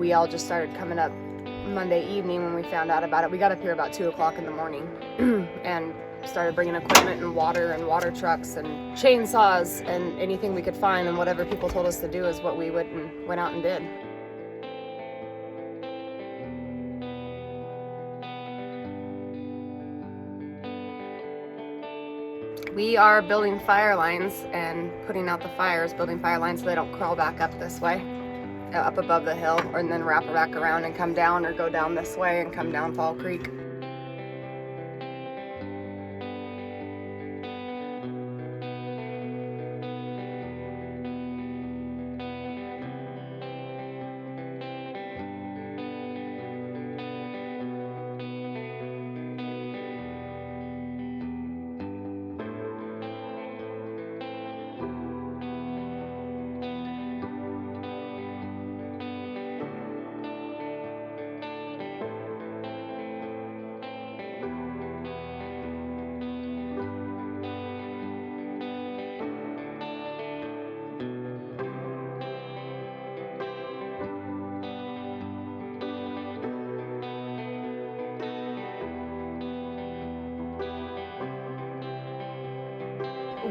we all just started coming up Monday evening when we found out about it. We got up here about 2 o'clock in the morning and started bringing equipment and water trucks and chainsaws and anything we could find, and whatever people told us to do is what we went out and did. We are building fire lines and putting out the fires, building fire lines so they don't crawl back up this way, up above the hill, and then wrap back around and come down, or go down this way and come down Fall Creek.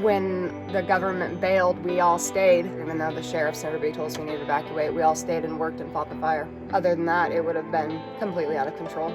When the government bailed, we all stayed. Even though the sheriffs and everybody told us we needed to evacuate, we all stayed and worked and fought the fire. Other than that, it would have been completely out of control.